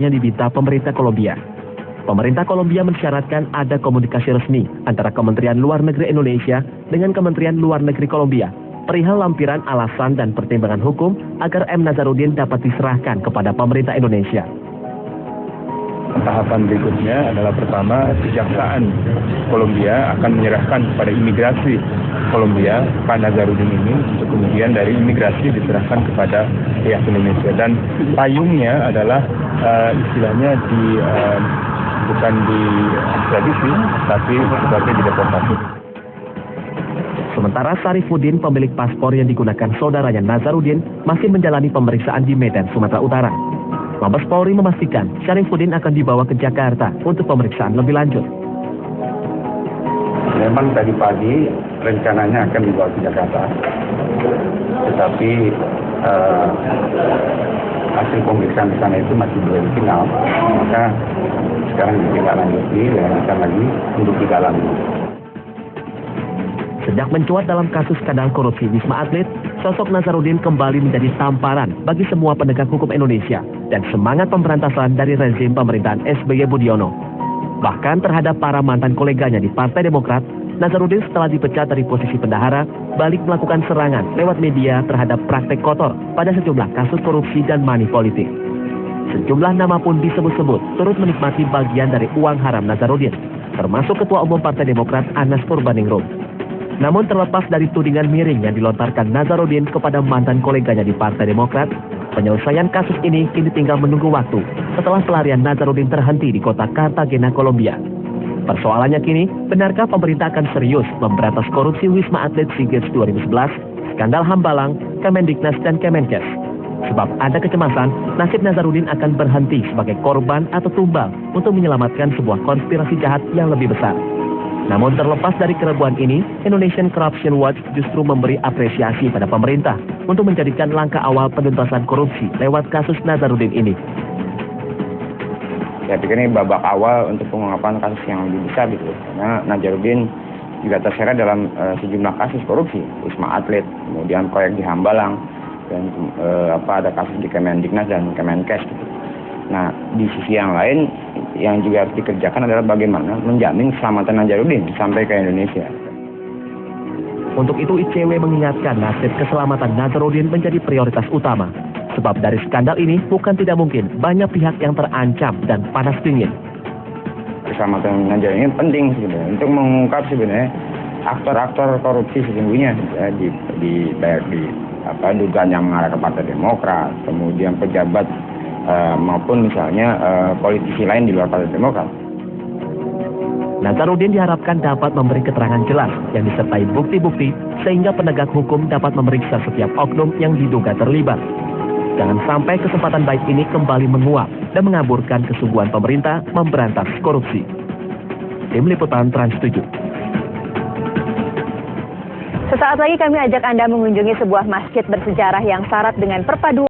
yang diminta pemerintah Kolombia. Pemerintah Kolombia mensyaratkan ada komunikasi resmi antara Kementerian Luar Negeri Indonesia dengan Kementerian Luar Negeri Kolombia perihal lampiran alasan dan pertimbangan hukum agar M. Nazarudin dapat diserahkan kepada pemerintah Indonesia. Tahapan berikutnya adalah pertama, kejaksaan Kolombia akan menyerahkan kepada imigrasi Kolombia Pak Nazarudin ini untuk kemudian dari imigrasi diserahkan kepada pihak Indonesia, dan payungnya adalah istilahnya bukan di ekstradisi tapi sebagai dideportasi. Sementara Sarifuddin, pemilik paspor yang digunakan saudaranya Nazarudin, masih menjalani pemeriksaan di Medan, Sumatera Utara. Mabes Polri memastikan Sarifuddin akan dibawa ke Jakarta untuk pemeriksaan lebih lanjut. Memang tadi pagi rencananya akan dibawa ke Jakarta, tetapi hasil pemeriksaan di sana itu masih belum final, maka sekarang ditindaklanjuti dilanjutkan lagi untuk didalami. Sejak mencuat dalam kasus skandal korupsi Wisma Atlet, sosok Nazarudin kembali menjadi tamparan bagi semua penegak hukum Indonesia dan semangat pemberantasan dari rezim pemerintahan SBY Budiono. Bahkan terhadap para mantan koleganya di Partai Demokrat, Nazarudin setelah dipecat dari posisi bendahara, balik melakukan serangan lewat media terhadap praktek kotor pada sejumlah kasus korupsi dan money politik. Sejumlah nama pun disebut-sebut turut menikmati bagian dari uang haram Nazarudin, termasuk Ketua Umum Partai Demokrat Anas Purbaningrum. Namun terlepas dari tudingan miring yang dilontarkan Nazarudin kepada mantan koleganya di Partai Demokrat, penyelesaian kasus ini kini tinggal menunggu waktu setelah pelarian Nazarudin terhenti di kota Cartagena, Kolombia. Persoalannya kini, benarkah pemerintah akan serius memberantas korupsi Wisma Atlet SEA Games 2011, skandal Hambalang, Kemendiknas, dan Kemenkes? Sebab ada kecemasan, nasib Nazarudin akan berhenti sebagai korban atau tumbal untuk menyelamatkan sebuah konspirasi jahat yang lebih besar. Namun terlepas dari keraguan ini, Indonesian Corruption Watch justru memberi apresiasi pada pemerintah untuk menjadikan langkah awal penuntasan korupsi lewat kasus Nazarudin ini. Saya pikir ini babak awal untuk pengungkapan kasus yang lebih besar gitu, karena Nazarudin juga terseret dalam sejumlah kasus korupsi, Wisma Atlet, kemudian proyek di Hambalang, dan ada kasus di Kemendiknas dan Kemenkes gitu. Nah, di sisi yang lain yang juga harus dikerjakan adalah bagaimana menjamin keselamatan Nazarudin sampai ke Indonesia. Untuk itu ICW mengingatkan nasib keselamatan Nazarudin menjadi prioritas utama. Sebab dari skandal ini bukan tidak mungkin banyak pihak yang terancam dan panas dingin. Keselamatan Nazarudin ini penting sebenarnya untuk mengungkap sebenarnya aktor-aktor korupsi sesungguhnya di dugaan yang mengarah ke Partai Demokrat, kemudian pejabat maupun misalnya politisi lain di luar Partai Demokrat. Nazarudin diharapkan dapat memberi keterangan jelas yang disertai bukti-bukti sehingga penegak hukum dapat memeriksa setiap oknum yang diduga terlibat. Jangan sampai kesempatan baik ini kembali menguap dan mengaburkan kesungguhan pemerintah memberantas korupsi. Tim Liputan Trans 7. Sesaat lagi kami ajak Anda mengunjungi sebuah masjid bersejarah yang syarat dengan perpaduan